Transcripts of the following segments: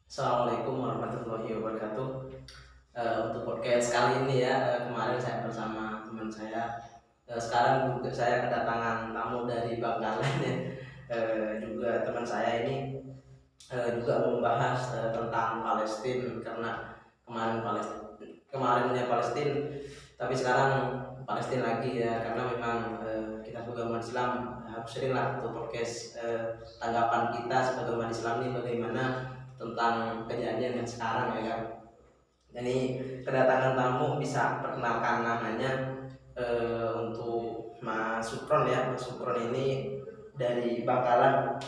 Assalamualaikum warahmatullahi wabarakatuh. Untuk podcast kali ini ya, kemarin saya bersama teman saya. Sekarang juga saya kedatangan tamu dari Bangkalan ya. Juga teman saya ini juga membahas tentang Palestina karena kemarinnya Palestina, tapi sekarang Palestina lagi ya karena memang kita sebagai umat Islam harus seringlah untuk podcast tanggapan kita sebagai umat Islam ini bagaimana tentang kejadian yang sekarang ya kan. Jadi kedatangan tamu bisa perkenalkan namanya untuk Mas Sukron ya. Mas Sukron ini dari Bangkalan.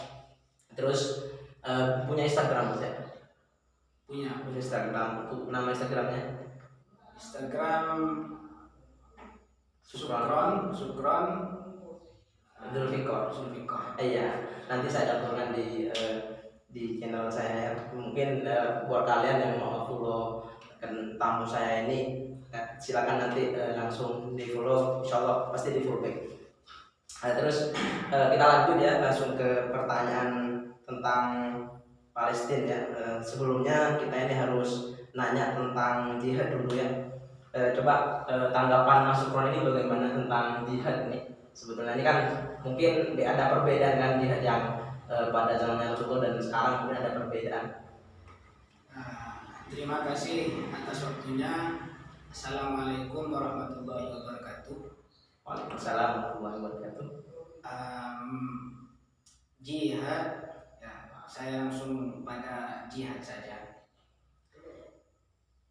Terus punya Instagram Mas ya? Punya Instagram. Untuk nama Instagramnya? Instagram Sukron Sukron Zulfikor. Iya, nanti saya cantumkan di channel saya ya. Mungkin buat kalian yang mau follow tamu saya ini silakan nanti langsung di follow, insyaallah pasti di follow back. Terus kita lanjut ya langsung ke pertanyaan tentang Palestina ya. Sebelumnya kita ini harus nanya tentang jihad dulu ya. Coba tanggapan Mas Sukron ini bagaimana tentang jihad nih? Sebetulnya ini kan mungkin ada perbedaan kan jihad yang pada zamannya Rasulullah dan sekarang mungkin ada perbedaan. Terima kasih atas waktunya. Assalamualaikum warahmatullahi wabarakatuh. Waalaikumsalam warahmatullahi wabarakatuh. Jihad, ya, saya langsung pada jihad saja.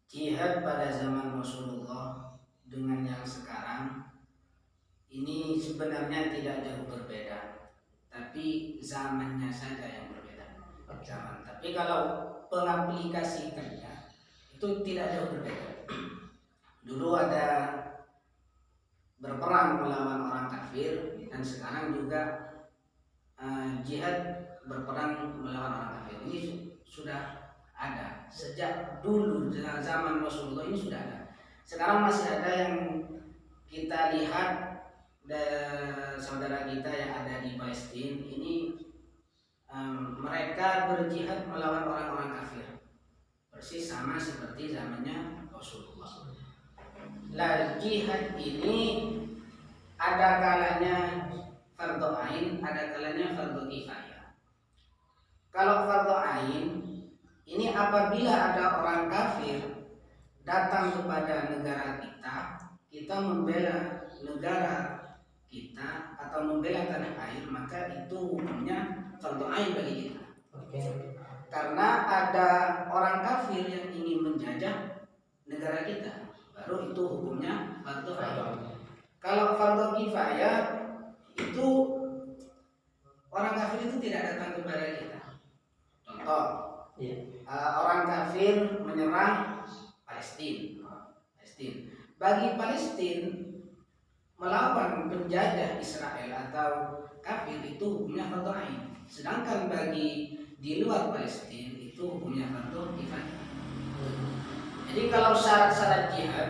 Jihad pada zaman Rasulullah dengan yang sekarang ini sebenarnya tidak jauh berbeda, tapi zamannya saja yang berbeda. Tapi kalau pengaplikasikannya itu tidak jauh berbeda. Dulu ada berperang melawan orang kafir, dan sekarang juga jihad berperang melawan orang kafir. Ini sudah ada sejak dulu zaman Rasulullah, ini sudah ada. Sekarang masih ada yang kita lihat, saudara kita yang ada di Palestina ini, mereka berjihad melawan orang-orang kafir, persis sama seperti zamannya Rasulullah. Lah, jihad ini ada kalanya fardhu ain, ada kalanya fardhu kifayah. Kalau fardhu ain ini apabila ada orang kafir datang kepada negara kita, kita membela negara kita atau membela tanah air, maka itu hukumnya fardhu ain bagi kita. Karena ada orang kafir yang ingin menjajah negara kita, baru itu hukumnya fardhu ain. Kalau fardhu kifayah itu orang kafir itu tidak datang kepada kita. Contoh, orang kafir menyerang Palestina. Bagi Palestina melawan penjajah Israel atau kafir itu hukumnya fardhu ain. Sedangkan bagi di luar Palestina itu hukumnya fardhu kifayah. Jadi kalau syarat-syarat jihad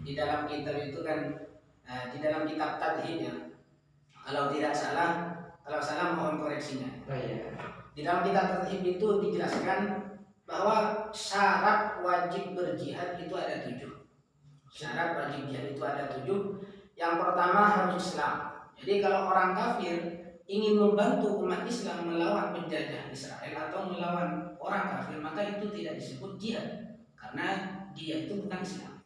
di dalam kitab itu kan, di dalam kitab Tadhib ya, kalau salah mohon koreksinya. Di dalam kitab Tadhib itu dijelaskan bahwa syarat wajib berjihad itu ada 7. Syarat wajib jihad itu ada 7. Yang pertama harus Islam. Jadi kalau orang kafir ingin membantu umat Islam melawan penjajah Israel atau melawan orang kafir, maka itu tidak disebut jihad karena dia itu bukan Islam.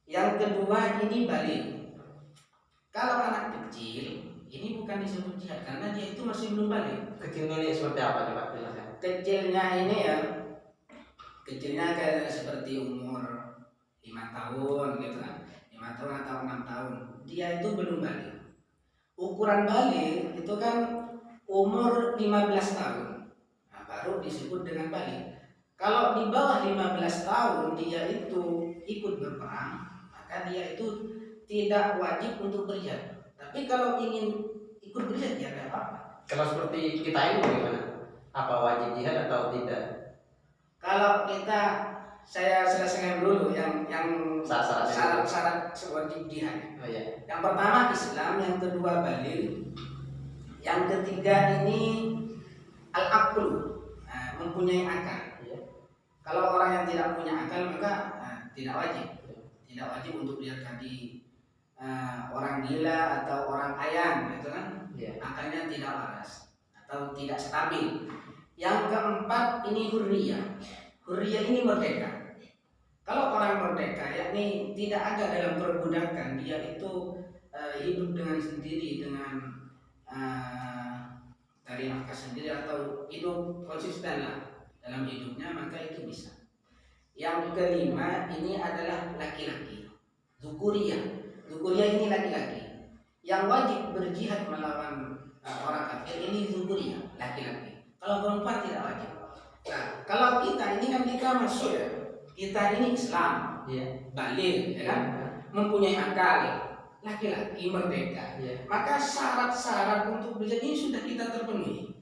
Yang kedua ini baligh. Kalau anak kecil ini bukan disebut jihad karena dia itu masih belum baligh. Kecilnya ini seperti apa coba jelaskan? Kecilnya ini ya, kecilnya kayak seperti umur 5 tahun gitu kan, 5 tahun atau 6 tahun, dia itu belum baligh. Ukuran baligh itu kan umur 15 tahun, nah, baru disebut dengan baligh. Kalau di bawah 15 tahun dia itu ikut berperang, maka dia itu tidak wajib untuk berjihad. Tapi kalau ingin ikut berjihad ya tidak apa-apa. Kalau seperti kita ini bagaimana? Apa wajib jihad atau tidak? Kalau saya selesaikan dulu yang syarat wajib jihad. Yang pertama Islam, yang kedua baligh, yang ketiga ini al-aqlu, mempunyai akal. Kalau orang yang tidak punya akal maka tidak wajib untuk dia tadi orang gila atau orang ayan, gitu kan? Akalnya tidak waras atau tidak stabil. Yang keempat ini hurriyah. Hurriyah ini merdeka. Kalau orang merdeka, yakni tidak ada dalam perbudakan, dia itu hidup dengan sendiri, dengan dari nafkah sendiri atau hidup konsisten lah dalam hidupnya, maka itu bisa. Yang kelima ini adalah laki-laki, Dzukuriyah. Dzukuriyah ini laki-laki yang wajib berjihad melawan orang kafir, ini Dzukuriyah, laki-laki. Kalau perempuan tidak wajib. Nah, kalau kita ini kan kita masuk ya, kita ini Islam, baligh, ya kan, mempunyai akal, laki-laki merdeka, maka syarat-syarat untuk berjihad ini sudah kita terpenuhi.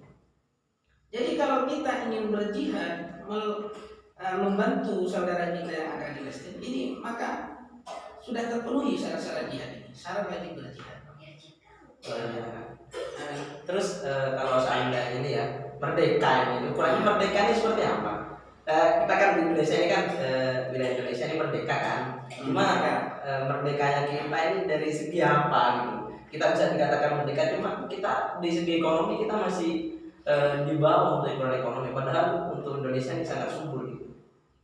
Jadi kalau kita ingin berjihad membantu saudara kita yang ada di Palestina ini, maka sudah terpenuhi syarat-syarat jihad ini, syarat wajib berjihad. Terus kalau seandainya ini ya merdeka ini, ukurannya merdeka ini seperti apa? Kita kan di Indonesia ini kan wilayah Indonesia ini merdeka kan, gimana kan merdekanya kita ini dari segi apa gitu? Kita bisa dikatakan merdeka, cuma kita di segi ekonomi kita masih di bawah untuk ekonomi, padahal untuk Indonesia ini sangat subur gitu.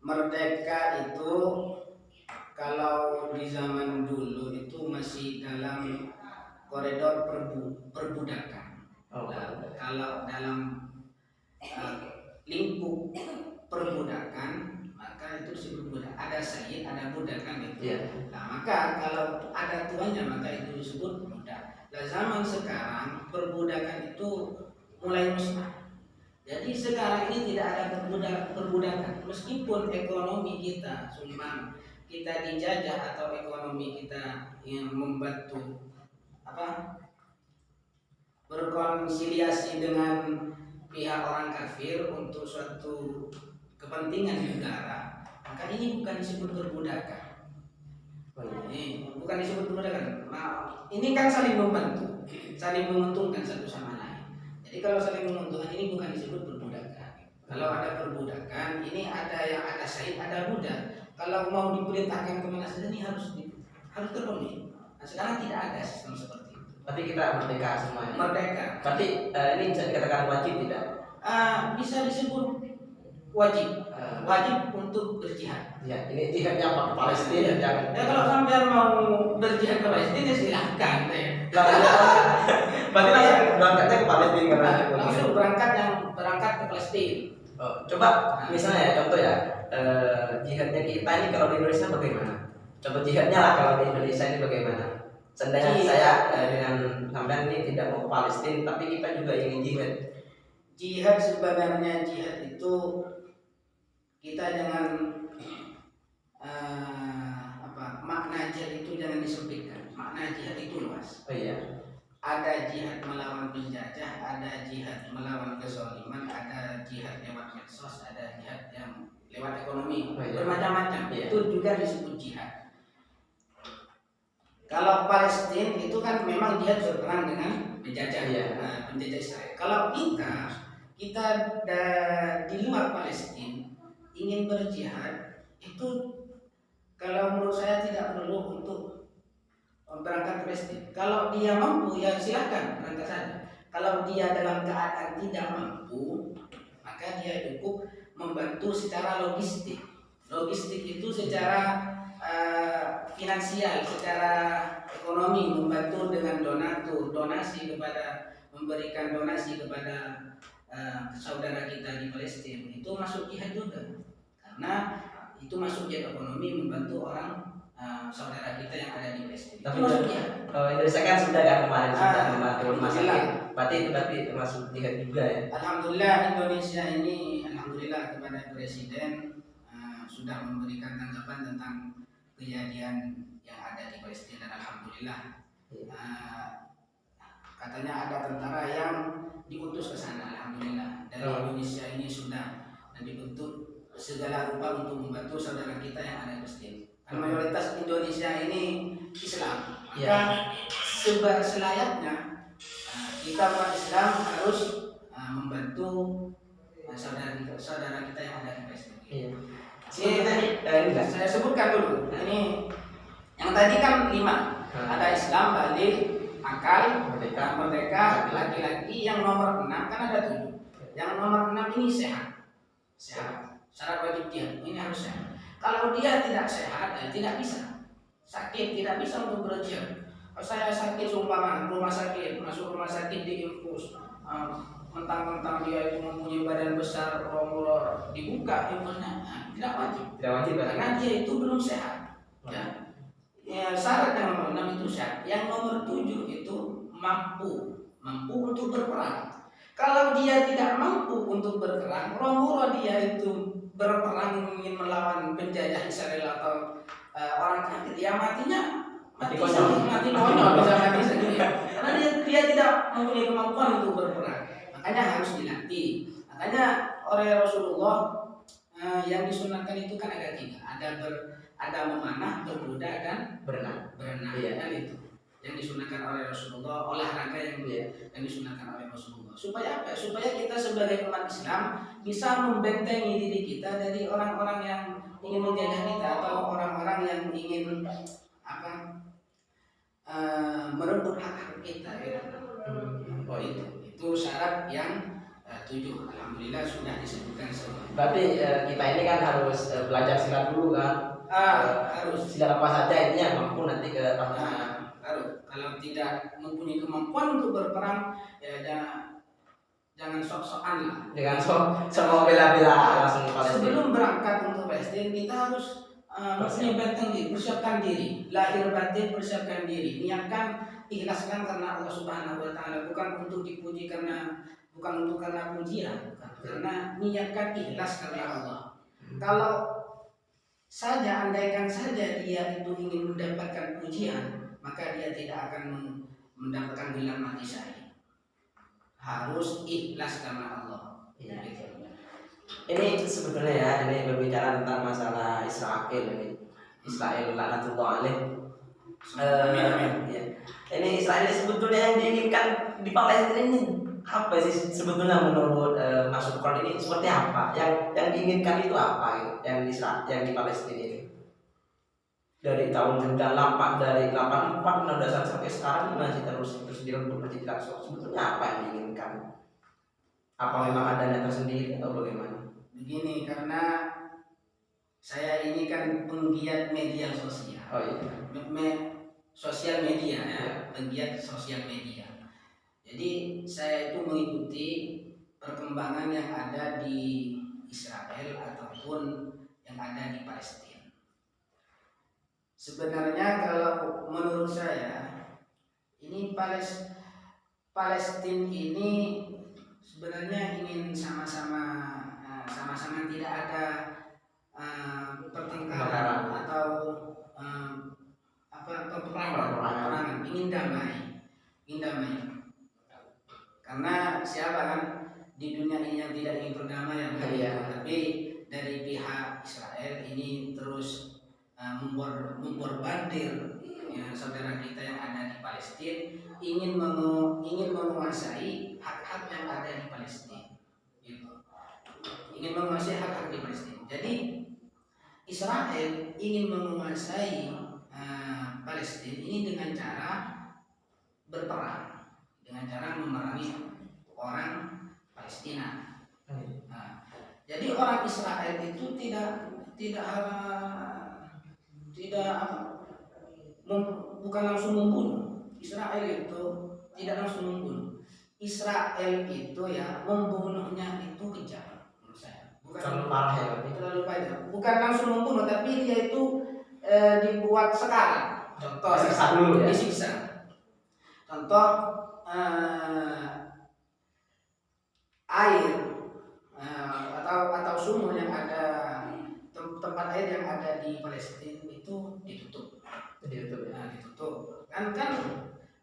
Merdeka itu kalau di zaman dulu itu masih dalam koridor perbudakan. Kalau dalam lingkup perbudakan maka itu disebut budak. Ada sayyid, ada budak kan itu. Nah, maka kalau ada tuannya maka itu disebut budak. Nah, zaman sekarang perbudakan itu mulai musnah. Jadi sekarang ini tidak ada perbudakan. Meskipun ekonomi kita sumpah kita dijajah atau ekonomi kita yang membantu berkonsiliasi dengan pihak orang kafir untuk suatu kepentingan negara, maka ini bukan disebut perbudakan. Ini bukan disebut perbudakan. Nah, ini kan saling membantu, saling menguntungkan satu sama lain. Jadi kalau saling menguntungkan ini bukan disebut perbudakan. Kalau ada perbudakan, ini ada yang ada sayyid, ada budak. Kalau mau diperintahkan kemana saja ini harus terpenuhi. Nah, sekarang tidak ada sistem seperti itu. Berarti kita merdeka semuanya. Merdeka. Berarti ini bisa dikatakan wajib tidak? Bisa disebut wajib. Wajib untuk berjihad. Ya, ini jihadnya apa ke Palestina? Ya kalau sampai mau berjihad ke Palestina silahkan. Berarti langsung berangkatnya ke Palestina kan? Langsung berangkat ke Palestina. Coba misalnya ya, contoh ya, jihadnya kita ini kalau di Indonesia bagaimana? Contoh jihadnya lah kalau di Indonesia ini bagaimana? Seandainya saya dengan sampean ini tidak mau ke Palestina, tapi kita juga ingin jihad. Jihad sebenarnya jihad itu kita jangan makna jihad itu jangan disempitkan. Makna jihad itu luas. Oh iya. Ada jihad melawan penjajah, ada jihad melawan kezaliman, ada jihad lewat medsos, ada jihad yang lewat ekonomi, bermacam-macam. Itu juga disebut jihad. Kalau Palestina itu kan memang jihad berperang dengan penjajah, penjajah Israel. Kalau kita di luar Palestina ingin berjihad, itu kalau menurut saya tidak perlu untuk berangkat ke Palestina. Kalau dia mampu ya silakan berangkat saja. Kalau dia dalam keadaan tidak mampu, maka dia cukup membantu secara logistik. Logistik itu secara finansial, secara ekonomi, membantu dengan memberikan donasi kepada saudara kita di Palestina. Itu masuk jihad juga, karena itu masuk jihad ekonomi, membantu orang saudara kita yang ada di Palestina. Tapi Indonesia kan sudah kan kemarin sudah membantu rumah sakit. Berarti itu termasuk jihad juga ya. Alhamdulillah Indonesia ini, alhamdulillah kepada Presiden sudah memberikan tanggapan tentang kejadian yang ada di Palestina. Alhamdulillah. Katanya ada tentara yang diutus ke sana. Alhamdulillah dari Indonesia ini sudah dibentuk segala rupa untuk membantu saudara kita yang ada di Palestina. Mayoritas Indonesia ini Islam, maka selayaknya kita umat Islam harus membantu saudara kita yang ada di Palestina. Iya. Ini saya sebutkan dulu. Ini yang tadi kan 5. Ada Islam, balik, akal, merdeka, laki-laki. Yang nomor 6 kan ada 7. Yang nomor 6 ini sehat. Syarat wajib jihad ini harus sehat. Kalau dia tidak sehat, tidak bisa. Sakit, tidak bisa untuk berjihad. Kalau saya sakit seumpama rumah sakit, masuk rumah sakit di infus, mentang-mentang dia itu mempunyai badan besar, romulor, dibuka infusnya, tidak wajib. Karena dia itu belum sehat. Ya, syarat yang nomor 6 itu sehat. Yang nomor 7 itu mampu untuk berperang. Kalau dia tidak mampu untuk berperang, romulor dia itu berperang ingin melawan penjajah Israel atau orang kafir, dia mati konyol, bisa mati sendiri. Karena dia tidak mempunyai kemampuan untuk berperang. Makanya harus dilatih. Makanya oleh Rasulullah yang disunahkan itu kan ada 3. Ada memanah, berkuda, dan berenang. Iya. Kan itu yang disunahkan oleh Rasulullah, olahraga yang disunahkan oleh Rasulullah. Supaya apa? Supaya kita sebagai umat Islam bisa membentengi diri kita dari orang-orang yang ingin menjajah kita atau orang-orang yang ingin merebut hak kita. Itu syarat yang 7. Alhamdulillah sudah disebutkan semua. Berarti kita ini kan harus belajar silat dulu kan? Harus. Silat apa saja intinya mampu nanti ke harus. Kalau tidak mempunyai kemampuan untuk berperang, ya jangan sok-sokan lah. Jangan sok bela-bela langsung Palestina. Sebelum berangkat untuk Palestina, kita harus mempersiapkan diri, persiapkan diri, lahir batin persiapkan diri, niatkan, ikhlaskan karena Allah Subhanahu Wa Taala, bukan untuk dipuji bukan untuk karena pujian, bukan. Karena niatkan ikhlas karena Allah. Kalau saja andaikan saja dia itu ingin mendapatkan pujian, maka dia tidak akan mendapatkan gelar mati syahid. Harus ikhlas karena Allah. Iya. Ini sebetulnya ya, ini berbicara tentang masalah Israel ini. Israel laknatullah alaih. Ya. Ini Israel sebetulnya yang diinginkan di Palestina ini apa sih sebetulnya menurut Mas Ukron ini seperti apa? Yang diinginkan itu apa gitu? Yang di Palestina ini? Dari tahun 98 dari 84 16 sampai sekarang masih terus direbut, masih tidak selesai. Sebetulnya apa yang diinginkan? Apa memang adanya tersendiri atau bagaimana? Begini, karena saya ini kan penggiat media sosial. Oh iya. Sosial media ya, penggiat sosial media. Jadi saya itu mengikuti perkembangan yang ada di Israel ataupun yang ada di Palestina. Sebenarnya kalau menurut saya ini Palestina ini sebenarnya ingin sama-sama tidak ada pertengkaran atau peperangan, ingin damai. Karena siapa kan di dunia ini yang tidak ingin perdamaian, tapi dari pihak Israel ini terus memborbandir ya, saudara kita yang ada di Palestina, ingin menguasai hak-hak yang ada di Palestina. Ingin menguasai hak-hak di Palestina. Jadi Israel ingin menguasai Palestina ini dengan cara berperang, dengan cara memerangi orang Palestina. Jadi orang Israel itu bukan langsung membunuh. Israel itu tidak langsung membunuh. Israel itu ya membunuhnya itu kejam. Terlalu parah ya, terlalu banyak. Bukan langsung membunuh, tapi dia itu dibuat sekarang. Contoh disiksa dulu ya. Disiksa. Contoh air atau sumur yang ada, tempat air yang ada di Palestina itu ditutup. Ditutup. Kan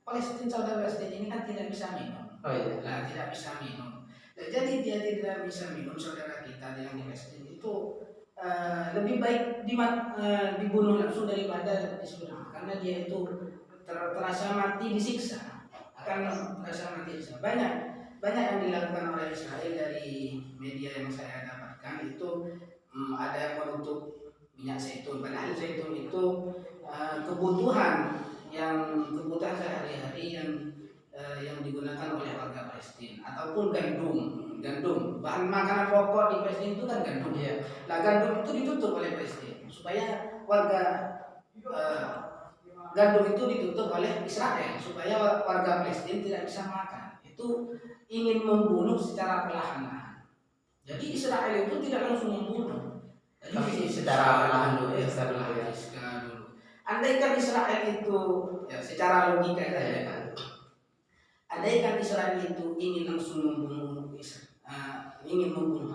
Palestina, saudara Palestina ini kan tidak bisa minum. Oh iya. Nah, tidak bisa minum. Jadi dia tidak bisa minum, saudara kita yang di Palestina itu lebih baik dibunuh langsung daripada disuruh, karena dia itu terasa mati disiksa, akan terasa mati disiksa. Banyak banyak yang dilakukan oleh Israel. Dari media yang saya dapatkan itu ada yang menutup minyak zaitun, padahal zaitun itu kebutuhan sehari-hari yang digunakan oleh warga Palestina, ataupun gandum bahan makanan pokok di Palestina itu kan gandum. Nah, gandum itu ditutup oleh Palestina supaya warga gandum itu ditutup oleh Israel supaya warga Palestina tidak bisa makan. Itu ingin membunuh secara perlahan-lahan. Jadi Israel itu tidak langsung membunuh, tapi secara perlahan dulu ya, andaikan Israel itu ya, secara logika saja kan, andaikan Israel itu ingin langsung membunuh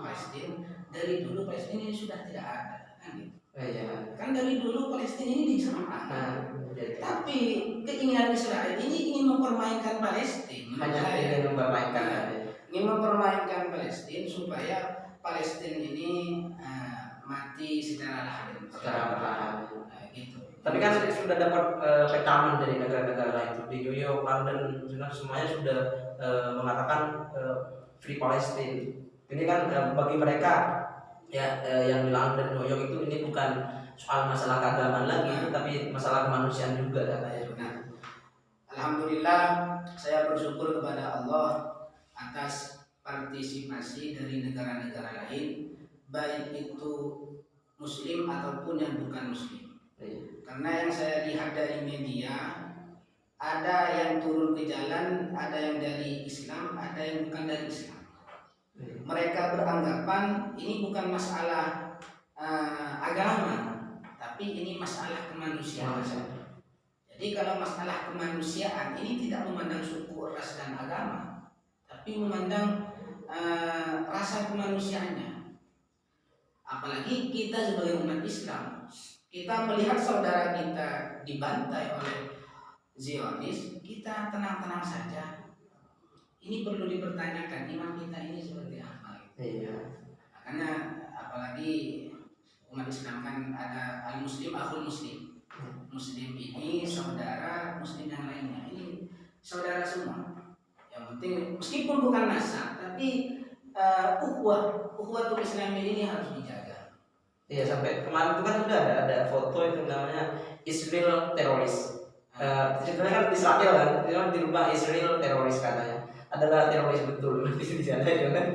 Palestina, dari dulu Palestina ini sudah tidak ada kan gitu. Kan dari dulu Palestina ini diserang. Tapi keinginan Israel ini ingin mempermainkan Palestina. Ingin mempermainkan Palestina supaya Palestina ini mati secara perlahan. Gitu. Tapi kan sudah dapat rekaman dari negara-negara lain itu di New York, London, semuanya sudah mengatakan Free Palestine. Ini kan bagi mereka ya yang di London, New York itu ini bukan soal masalah keagamaan lagi, tapi masalah kemanusiaan juga katanya. Nah, alhamdulillah saya bersyukur kepada Allah atas partisipasi dari negara-negara lain, baik itu Muslim ataupun yang bukan Muslim. Karena yang saya lihat dari media, ada yang turun ke jalan, ada yang dari Islam, ada yang bukan dari Islam. Mereka beranggapan ini bukan masalah agama, tapi ini masalah kemanusiaan. Jadi kalau masalah kemanusiaan ini tidak memandang suku, ras dan agama, tapi memandang rasa kemanusiaannya. Apalagi kita sebagai umat Islam, kita melihat saudara kita dibantai oleh Zionis, kita tenang-tenang saja. Ini perlu dipertanyakan, iman kita ini seperti apa? Karena apalagi umat Islam kan ada al-muslim akhul muslim. Muslim ini saudara muslim yang lainnya. Ini saudara semua. Yang penting meskipun bukan nasab, tapi ukhuwatul Islam ini harus dijaga. Iya, sampai kemarin itu kan sudah ada foto itu namanya Israel teroris. Ceritanya kan Israel kan, itu dirubah Israel teroris katanya. Adalah teroris betul di sana juga.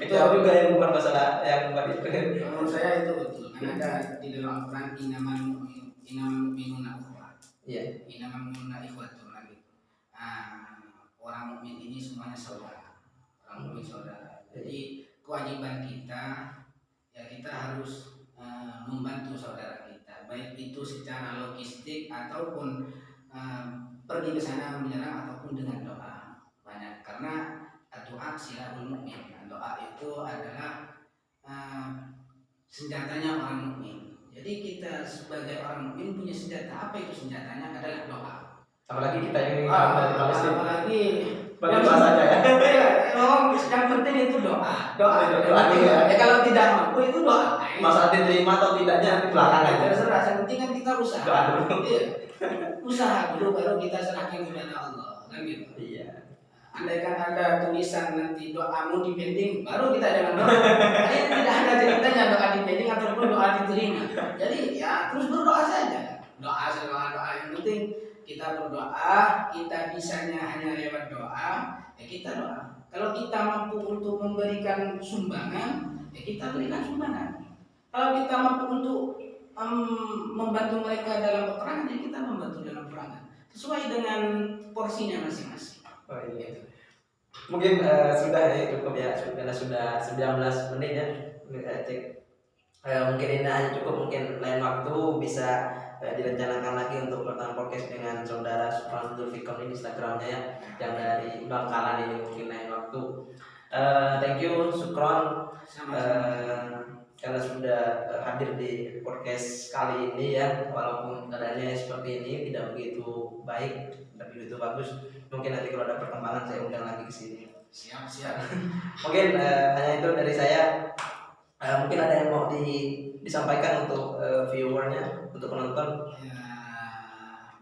Itu juga yang bukan masalah yang bukan itu. Menurut saya itu betul. Karena ada di dalam Al-Quran inamal mu'minuna ikhwah. Iya. Inamal mu'minuna ikhwatun gitu. Orang mukmin ini semuanya saudara. Orang mukmin saudara. Jadi kewajiban kita ya kita harus membantu saudara kita, baik itu secara logistik ataupun pergi ke sana menyerang ataupun dengan doa. Banyak karena doa silahul mukmin. Doa itu adalah senjatanya orang mukmin. Jadi kita sebagai orang mukmin punya senjata. Apa itu senjatanya? Adalah doa. Apalagi kita ini dari Palestina. Apalagi bagaimana saja ya. Yang penting itu doa. Doa. Ya, kalau tidak mampu itu doa. Masalah diterima atau tidaknya di belakang aja. Terserah. Yang penting kan kita usaha. Doa dulu. Iya. Usaha dulu baru kita serahkan kepada Allah. Kan gitu. Iya. Andaikan ada tulisan nanti doamu dipending, baru kita jangan doa. Ini tidak ada ceritanya doa dipending ataupun doa diterima. Jadi ya terus berdoa saja. Doa yang penting kita berdoa, kita bisanya hanya lewat doa, ya kita doa. Kalau kita mampu untuk memberikan sumbangan, ya kita berikan sumbangan. Kalau kita mampu untuk membantu mereka dalam peperangan, ya kita membantu dalam peperangan. Sesuai dengan porsinya masing-masing. Oh iya. Mungkin sudah ya cukup ya, sudah 19 menit ya. Cek. Mungkin ini hanya cukup, mungkin lain waktu bisa direncanakan lagi untuk pertemuan podcast dengan saudara Sukron Zulfikon ini Instagramnya ya, yang dari Bangkalan ini mungkin lain waktu. Thank you Sukron karena sudah hadir di podcast kali ini ya, walaupun keadaannya seperti ini tidak begitu baik, tidak begitu bagus. Mungkin nanti kalau ada perkembangan saya undang lagi ke sini. Siap. Mungkin hanya itu dari saya. Mungkin ada yang mau disampaikan untuk viewernya, untuk penonton. Ya,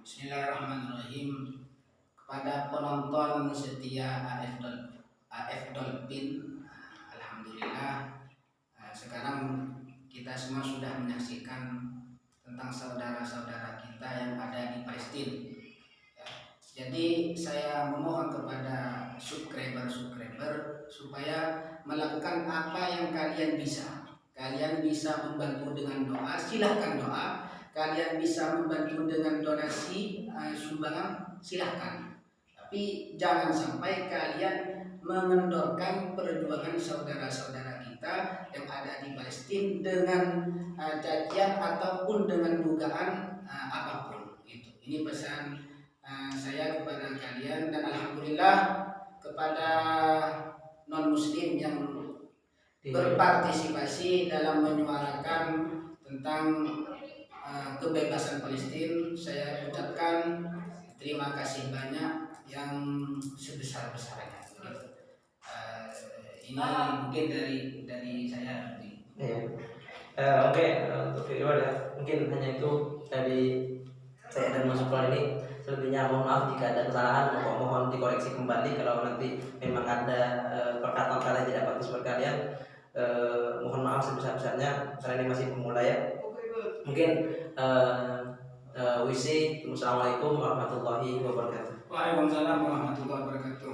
Bismillahirrahmanirrahim. Kepada penonton setia AF Dolphin. Alhamdulillah sekarang kita semua sudah menyaksikan tentang saudara-saudara kita yang ada di Palestina. Ya. Jadi saya memohon kepada subscriber supaya melakukan apa yang kalian bisa. Kalian bisa membantu dengan doa, silahkan doa. Kalian bisa membantu dengan donasi, sumbangan, silahkan. Tapi jangan sampai kalian mengendorkan perjuangan saudara-saudara kita yang ada di Palestina dengan cacian ataupun dengan dugaan apapun. Ini pesan saya kepada kalian, dan alhamdulillah kepada non muslim yang berpartisipasi dalam menyuarakan tentang kebebasan Palestina. Saya ucapkan terima kasih banyak yang sebesar-besarnya. Ini mungkin dari saya. Iya. Oke, untuk video ya mungkin hanya itu dari saya dan Mas Supran ini. Selebihnya mohon maaf jika ada kesalahan, mohon dikoreksi kembali kalau nanti memang ada perkataan kalian tidak bagus buat kalian. Mohon maaf sebesar-besarnya karena ini masih pemula ya. Mungkin Assalamualaikum warahmatullahi wabarakatuh. Waalaikumsalam warahmatullahi wabarakatuh.